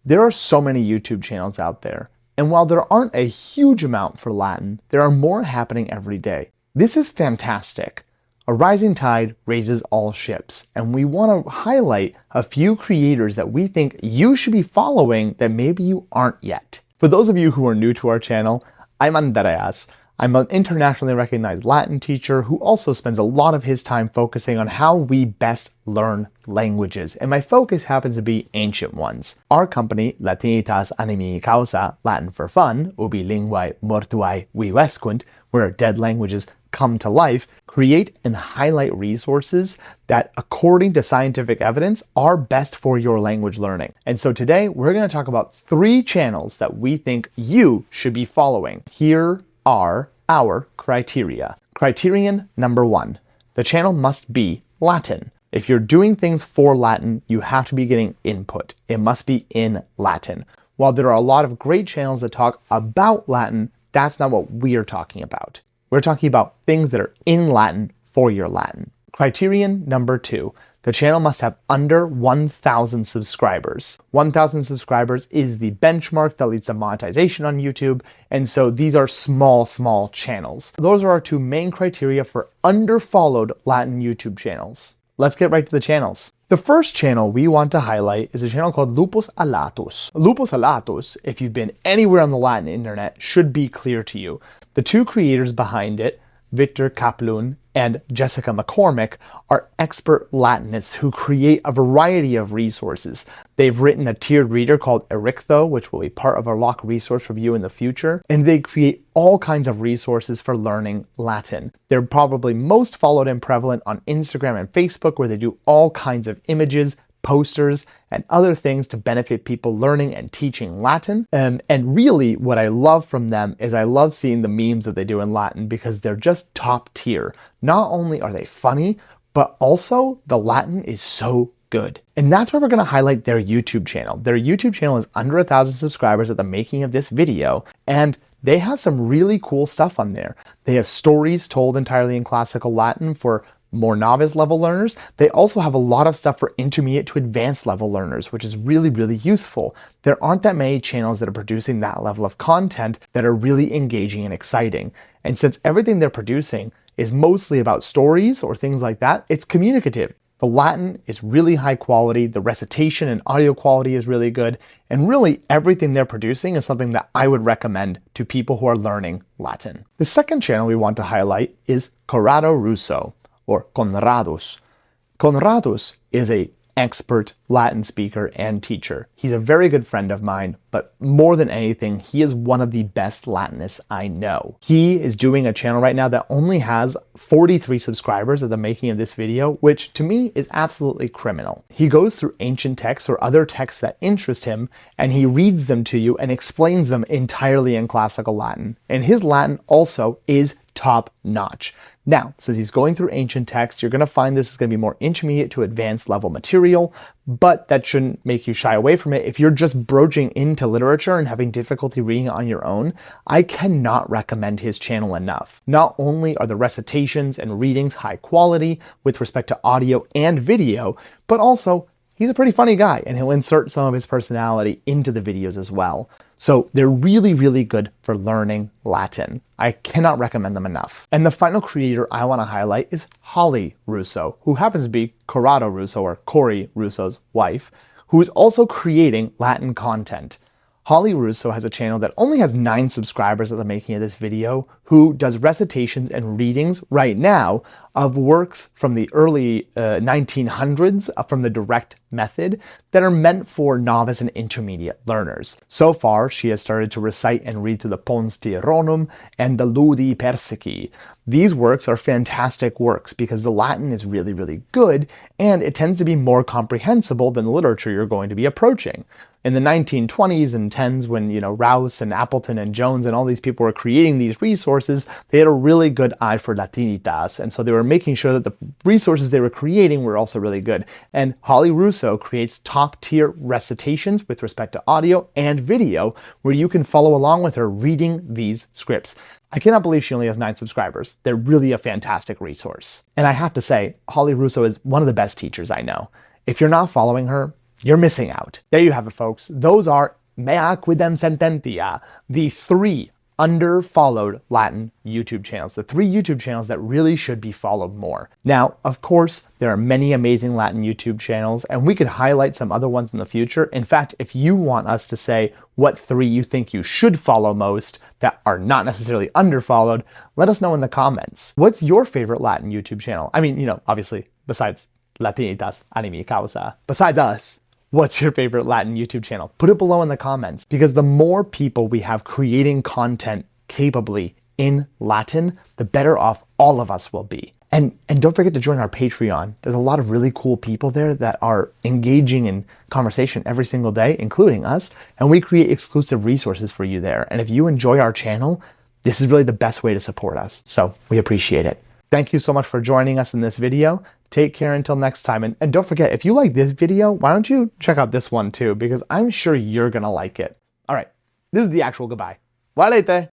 There are so many YouTube channels out there, and while there aren't a huge amount for Latin, there are more happening every day. This is fantastic. A rising tide raises all ships, and we want to highlight a few creators that we think you should be following that maybe you aren't yet. For those of you who are new to our channel, I'm Andreas. I'm an internationally recognized Latin teacher who also spends a lot of his time focusing on how we best learn languages, and my focus happens to be ancient ones. Our company, Latinitas animi causa, Latin for fun, ubi linguae mortuae vivescunt, where dead languages come to life, create and highlight resources that, according to scientific evidence, are best for your language learning. And so today we're going to talk about 3 channels that we think you should be following. Here are our criteria. Criterion number 1, the channel must be Latin. If you're doing things for Latin, you have to be getting input. It must be in Latin. While there are a lot of great channels that talk about Latin, that's not what we're talking about. We're talking about things that are in Latin for your Latin. Criterion number 2, the channel must have under 1,000 subscribers. 1,000 subscribers is the benchmark that leads to monetization on YouTube, and so these are small channels. Those are our 2 main criteria for underfollowed Latin YouTube channels. Let's get right to the channels. The first channel we want to highlight is a channel called Lupus Alatus. Lupus Alatus, if you've been anywhere on the Latin internet, should be clear to you. The 2 creators behind it, Victor Kaplun and Jessica McCormick, are expert Latinists who create a variety of resources. They've written a tiered reader called Erictho, which will be part of our Lock resource review in the future, and they create all kinds of resources for learning Latin. They're probably most followed and prevalent on Instagram and Facebook, where they do all kinds of images, posters, and other things to benefit people learning and teaching Latin. And really what I love from them is I love seeing the memes that they do in Latin because they're just top tier. Not only are they funny, but also the Latin is so good. And that's where we're going to highlight their YouTube channel. Their YouTube channel is under 1,000 subscribers at the making of this video, and they have some really cool stuff on there. They have stories told entirely in classical Latin for more novice level learners. They also have a lot of stuff for intermediate to advanced level learners, which is really useful. There aren't that many channels that are producing that level of content that are really engaging and exciting. And since everything they're producing is mostly about stories or things like that, it's communicative. The Latin is really high quality, the recitation and audio quality is really good, and really everything they're producing is something that I would recommend to people who are learning Latin. The second channel we want to highlight is Corrado Russo, or Conradus. Conradus is an expert Latin speaker and teacher. He's a very good friend of mine, but more than anything, he is one of the best Latinists I know. He is doing a channel right now that only has 43 subscribers at the making of this video, which to me is absolutely criminal. He goes through ancient texts or other texts that interest him, and he reads them to you and explains them entirely in classical Latin. And his Latin also is top notch. Now, since he's going through ancient texts, you're going to find this is going to be more intermediate to advanced level material, but that shouldn't make you shy away from it. If you're just broaching into literature and having difficulty reading it on your own, I cannot recommend his channel enough. Not only are the recitations and readings high quality with respect to audio and video, but also he's a pretty funny guy and he'll insert some of his personality into the videos as well. So they're really good for learning Latin. I cannot recommend them enough. And the final creator I want to highlight is Holly Russo, who happens to be Corrado Russo, or Cory Russo's wife, who is also creating Latin content. Holly Russo has a channel that only has 9 subscribers at the making of this video, who does recitations and readings right now of works from the early 1900s from the direct method that are meant for novice and intermediate learners. So far, she has started to recite and read through the Pons Tieronum and the Ludi Persici. These works are fantastic works because the Latin is really good, and it tends to be more comprehensible than the literature you're going to be approaching. In the 1920s and 10s, when Rouse and Appleton and Jones and all these people were creating these resources, they had a really good eye for Latinitas, and so they were making sure that the resources they were creating were also really good. And Holly Russo creates top-tier recitations with respect to audio and video, where you can follow along with her reading these scripts. I cannot believe she only has 9 subscribers. They're really a fantastic resource. And I have to say, Holly Russo is one of the best teachers I know. If you're not following her, you're missing out. There you have it, folks. Those are mea quidem sententia, the 3 underfollowed Latin YouTube channels, the 3 YouTube channels that really should be followed more. Now, of course, there are many amazing Latin YouTube channels, and we could highlight some other ones in the future. In fact, if you want us to say what 3 you think you should follow most that are not necessarily underfollowed, let us know in the comments. What's your favorite Latin YouTube channel? I mean, obviously, besides Latinitas, anime causa, besides us, what's your favorite Latin YouTube channel? Put it below in the comments, because the more people we have creating content capably in Latin, the better off all of us will be. And don't forget to join our Patreon. There's a lot of really cool people there that are engaging in conversation every single day, including us, and we create exclusive resources for you there. And if you enjoy our channel, this is really the best way to support us. So we appreciate it. Thank you so much for joining us in this video. Take care until next time. And don't forget, if you like this video, why don't you check out this one too? Because I'm sure you're gonna like it. All right, this is the actual goodbye. Valete!